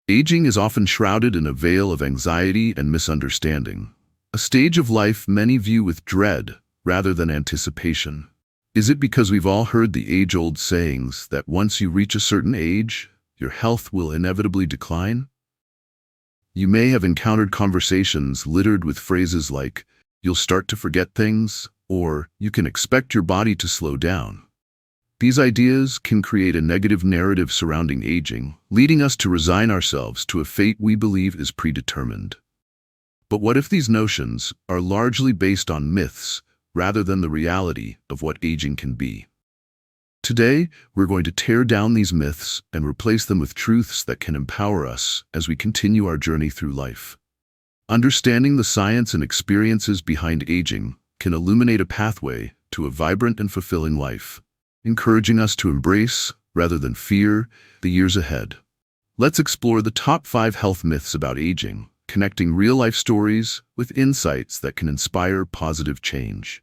Aging is often shrouded in a veil of anxiety and misunderstanding, a stage of life many view with dread rather than anticipation. Is it because we've all heard the age-old sayings that once you reach a certain age, your health will inevitably decline? You may have encountered conversations littered with phrases like, "You'll start to forget things," or "You can expect your body to slow down." These ideas can create a negative narrative surrounding aging, leading us to resign ourselves to a fate we believe is predetermined. But what if these notions are largely based on myths rather than the reality of what aging can be? Today, we're going to tear down these myths and replace them with truths that can empower us as we continue our journey through life. Understanding the science and experiences behind aging can illuminate a pathway to a vibrant and fulfilling life, encouraging us to embrace, rather than fear, the years ahead. Let's explore the top 5 health myths about aging, connecting real-life stories with insights that can inspire positive change.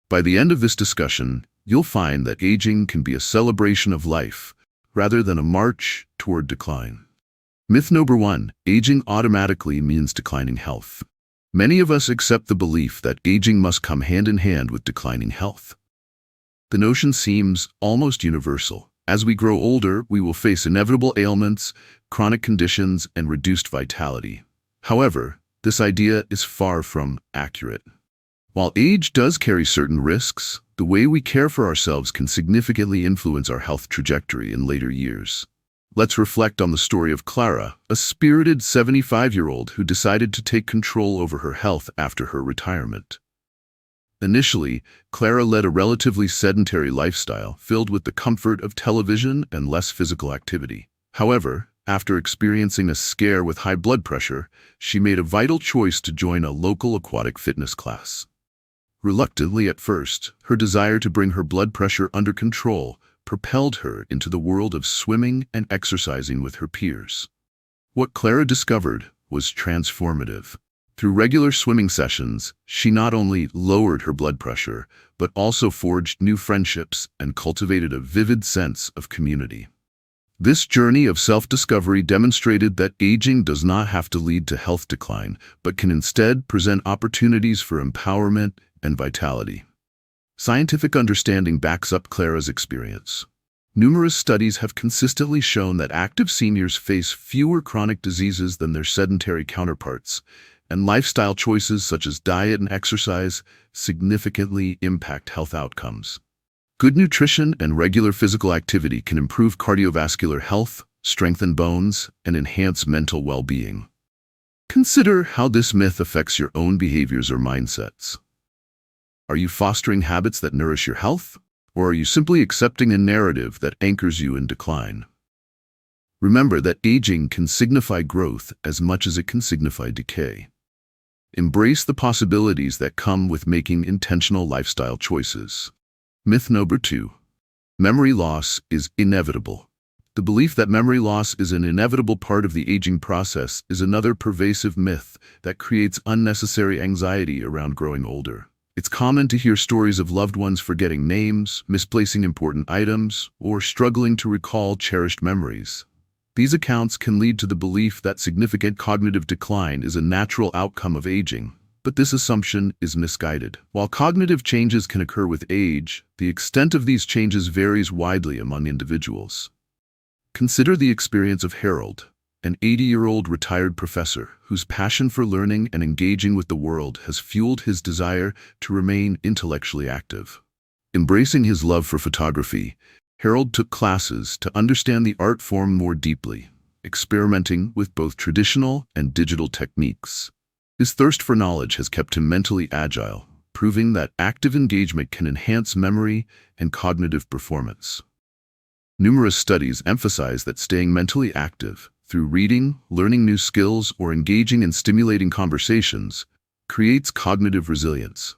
By the end of this discussion, you'll find that aging can be a celebration of life, rather than a march toward decline. Myth number 1, aging automatically means declining health. Many of us accept the belief that aging must come hand in hand with declining health. The notion seems almost universal. As we grow older, we will face inevitable ailments, chronic conditions, and reduced vitality. However, this idea is far from accurate. While age does carry certain risks, the way we care for ourselves can significantly influence our health trajectory in later years. Let's reflect on the story of Clara, a spirited 75-year-old who decided to take control over her health after her retirement. Initially, Clara led a relatively sedentary lifestyle filled with the comfort of television and less physical activity. However, after experiencing a scare with high blood pressure, she made a vital choice to join a local aquatic fitness class. Reluctantly at first, her desire to bring her blood pressure under control propelled her into the world of swimming and exercising with her peers. What Clara discovered was transformative. Through regular swimming sessions, she not only lowered her blood pressure, but also forged new friendships and cultivated a vivid sense of community. This journey of self-discovery demonstrated that aging does not have to lead to health decline, but can instead present opportunities for empowerment and vitality. Scientific understanding backs up Clara's experience. Numerous studies have consistently shown that active seniors face fewer chronic diseases than their sedentary counterparts, and lifestyle choices such as diet and exercise significantly impact health outcomes. Good nutrition and regular physical activity can improve cardiovascular health, strengthen bones, and enhance mental well-being. Consider how this myth affects your own behaviors or mindsets. Are you fostering habits that nourish your health, or are you simply accepting a narrative that anchors you in decline? Remember that aging can signify growth as much as it can signify decay. Embrace the possibilities that come with making intentional lifestyle choices. Myth number 2. Memory loss is inevitable. The belief that memory loss is an inevitable part of the aging process is another pervasive myth that creates unnecessary anxiety around growing older. It's common to hear stories of loved ones forgetting names, misplacing important items, or struggling to recall cherished memories. These accounts can lead to the belief that significant cognitive decline is a natural outcome of aging, but this assumption is misguided. While cognitive changes can occur with age, the extent of these changes varies widely among individuals. Consider the experience of Harold, an 80-year-old retired professor whose passion for learning and engaging with the world has fueled his desire to remain intellectually active. Embracing his love for photography, Harold took classes to understand the art form more deeply, experimenting with both traditional and digital techniques. His thirst for knowledge has kept him mentally agile, proving that active engagement can enhance memory and cognitive performance. Numerous studies emphasize that staying mentally active, through reading, learning new skills, or engaging in stimulating conversations, creates cognitive resilience.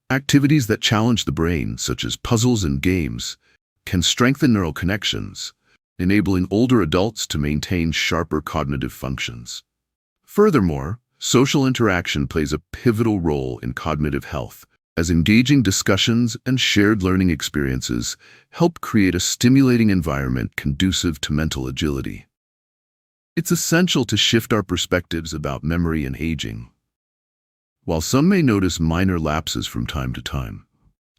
Activities that challenge the brain, such as puzzles and games, can strengthen neural connections, enabling older adults to maintain sharper cognitive functions. Furthermore, social interaction plays a pivotal role in cognitive health, as engaging discussions and shared learning experiences help create a stimulating environment conducive to mental agility. It's essential to shift our perspectives about memory and aging. While some may notice minor lapses from time to time,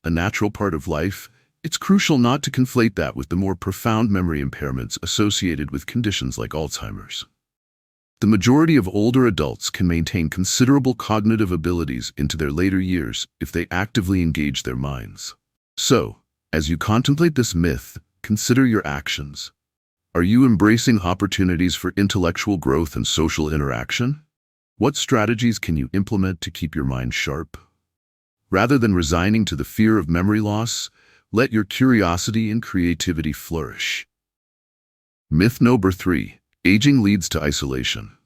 a natural part of life, it's crucial not to conflate that with the more profound memory impairments associated with conditions like Alzheimer's. The majority of older adults can maintain considerable cognitive abilities into their later years if they actively engage their minds. So, as you contemplate this myth, consider your actions. Are you embracing opportunities for intellectual growth and social interaction? What strategies can you implement to keep your mind sharp? Rather than resigning to the fear of memory loss, let your curiosity and creativity flourish. Myth number 3. Aging leads to isolation.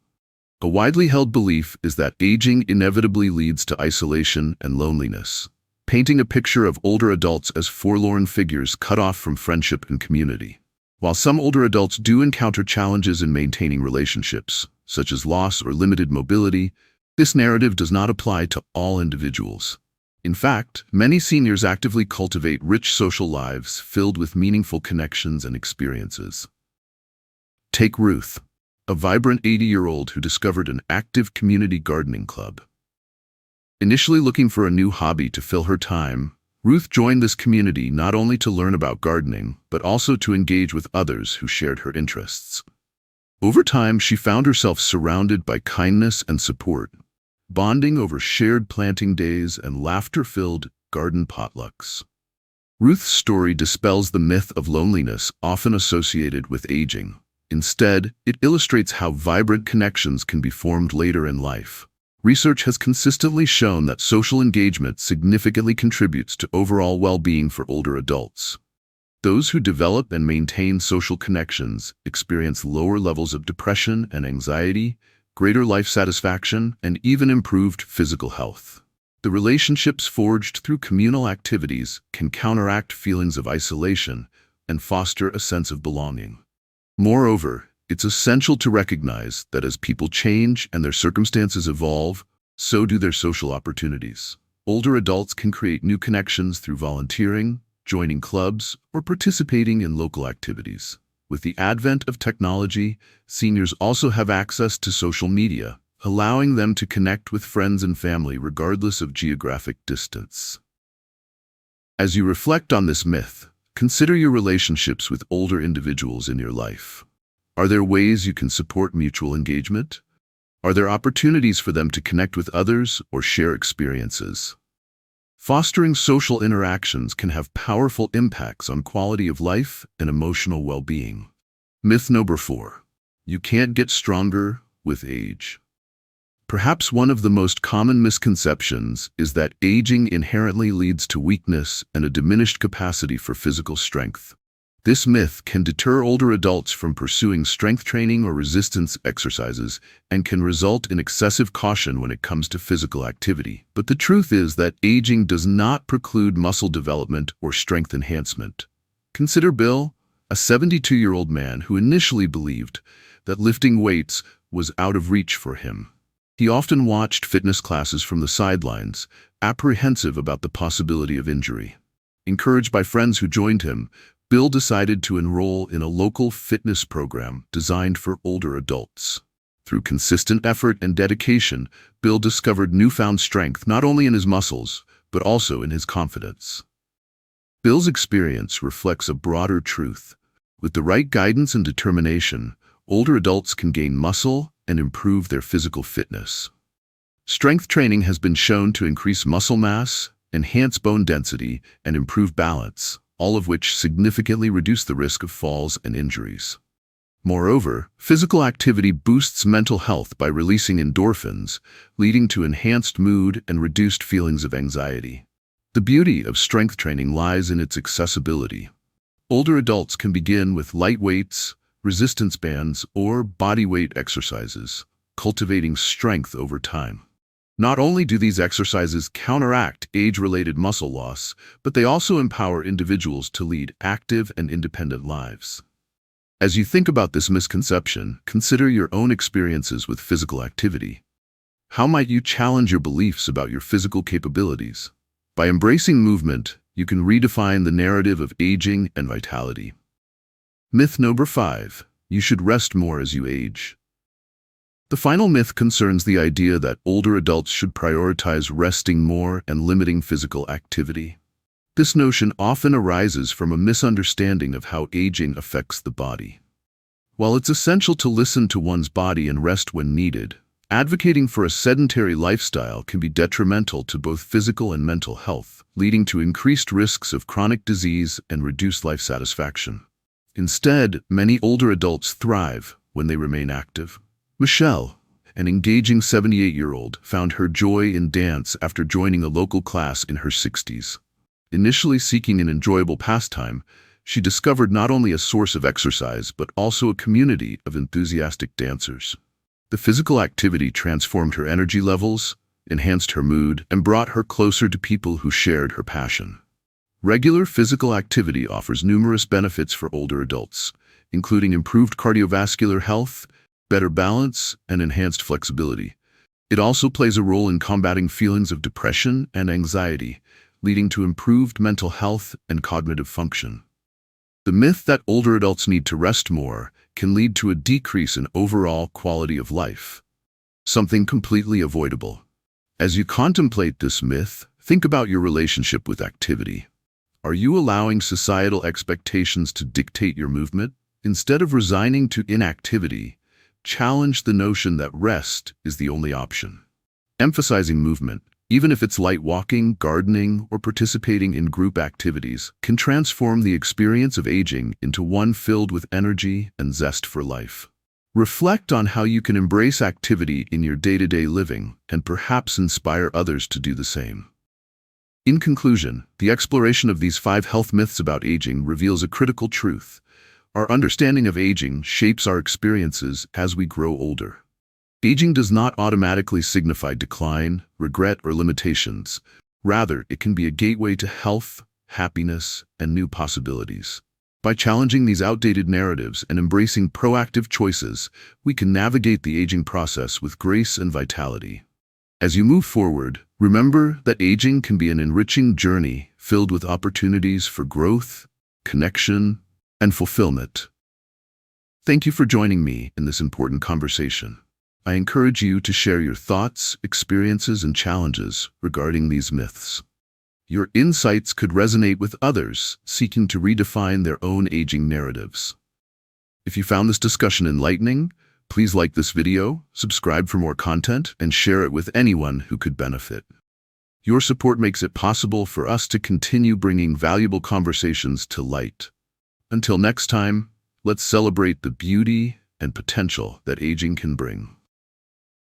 A widely held belief is that aging inevitably leads to isolation and loneliness, painting a picture of older adults as forlorn figures cut off from friendship and community. While some older adults do encounter challenges in maintaining relationships, such as loss or limited mobility, this narrative does not apply to all individuals. In fact, many seniors actively cultivate rich social lives filled with meaningful connections and experiences. Take Ruth, a vibrant 80-year-old who discovered an active community gardening club. Initially looking for a new hobby to fill her time, Ruth joined this community not only to learn about gardening, but also to engage with others who shared her interests. Over time, she found herself surrounded by kindness and support, bonding over shared planting days and laughter-filled garden potlucks. Ruth's story dispels the myth of loneliness often associated with aging. Instead, it illustrates how vibrant connections can be formed later in life. Research has consistently shown that social engagement significantly contributes to overall well-being for older adults. Those who develop and maintain social connections experience lower levels of depression and anxiety, greater life satisfaction, and even improved physical health. The relationships forged through communal activities can counteract feelings of isolation and foster a sense of belonging. Moreover, it's essential to recognize that as people change and their circumstances evolve, so do their social opportunities. Older adults can create new connections through volunteering, joining clubs, or participating in local activities. With the advent of technology, seniors also have access to social media, allowing them to connect with friends and family regardless of geographic distance. As you reflect on this myth, consider your relationships with older individuals in your life. Are there ways you can support mutual engagement? Are there opportunities for them to connect with others or share experiences? Fostering social interactions can have powerful impacts on quality of life and emotional well-being. Myth number 4. You can't get stronger with age. Perhaps one of the most common misconceptions is that aging inherently leads to weakness and a diminished capacity for physical strength. This myth can deter older adults from pursuing strength training or resistance exercises and can result in excessive caution when it comes to physical activity. But the truth is that aging does not preclude muscle development or strength enhancement. Consider Bill, a 72-year-old man who initially believed that lifting weights was out of reach for him. He often watched fitness classes from the sidelines, apprehensive about the possibility of injury. Encouraged by friends who joined him, Bill decided to enroll in a local fitness program designed for older adults. Through consistent effort and dedication, Bill discovered newfound strength not only in his muscles, but also in his confidence. Bill's experience reflects a broader truth. With the right guidance and determination, older adults can gain muscle and improve their physical fitness. Strength training has been shown to increase muscle mass, enhance bone density, and improve balance, all of which significantly reduce the risk of falls and injuries. Moreover, physical activity boosts mental health by releasing endorphins, leading to enhanced mood and reduced feelings of anxiety. The beauty of strength training lies in its accessibility. Older adults can begin with light weights, resistance bands, or bodyweight exercises, cultivating strength over time. Not only do these exercises counteract age-related muscle loss, but they also empower individuals to lead active and independent lives. As you think about this misconception, consider your own experiences with physical activity. How might you challenge your beliefs about your physical capabilities? By embracing movement, you can redefine the narrative of aging and vitality. Myth number 5. You should rest more as you age. The final myth concerns the idea that older adults should prioritize resting more and limiting physical activity. This notion often arises from a misunderstanding of how aging affects the body. While it's essential to listen to one's body and rest when needed, advocating for a sedentary lifestyle can be detrimental to both physical and mental health, leading to increased risks of chronic disease and reduced life satisfaction. Instead, many older adults thrive when they remain active. Michelle, an engaging 78-year-old, found her joy in dance after joining a local class in her 60s. Initially seeking an enjoyable pastime, she discovered not only a source of exercise but also a community of enthusiastic dancers. The physical activity transformed her energy levels, enhanced her mood, and brought her closer to people who shared her passion. Regular physical activity offers numerous benefits for older adults, including improved cardiovascular health, better balance, and enhanced flexibility. It also plays a role in combating feelings of depression and anxiety, leading to improved mental health and cognitive function. The myth that older adults need to rest more can lead to a decrease in overall quality of life, something completely avoidable. As you contemplate this myth, think about your relationship with activity. Are you allowing societal expectations to dictate your movement? Instead of resigning to inactivity, challenge the notion that rest is the only option. Emphasizing movement, even if it's light walking, gardening, or participating in group activities, can transform the experience of aging into one filled with energy and zest for life. Reflect on how you can embrace activity in your day-to-day living and perhaps inspire others to do the same. In conclusion, the exploration of these 5 health myths about aging reveals a critical truth. Our understanding of aging shapes our experiences as we grow older. Aging does not automatically signify decline, regret, or limitations. Rather, it can be a gateway to health, happiness, and new possibilities. By challenging these outdated narratives and embracing proactive choices, we can navigate the aging process with grace and vitality. As you move forward, remember that aging can be an enriching journey filled with opportunities for growth, connection, and fulfillment. Thank you for joining me in this important conversation. I encourage you to share your thoughts, experiences, and challenges regarding these myths. Your insights could resonate with others seeking to redefine their own aging narratives. If you found this discussion enlightening, please like this video, subscribe for more content, and share it with anyone who could benefit. Your support makes it possible for us to continue bringing valuable conversations to light. Until next time, let's celebrate the beauty and potential that aging can bring.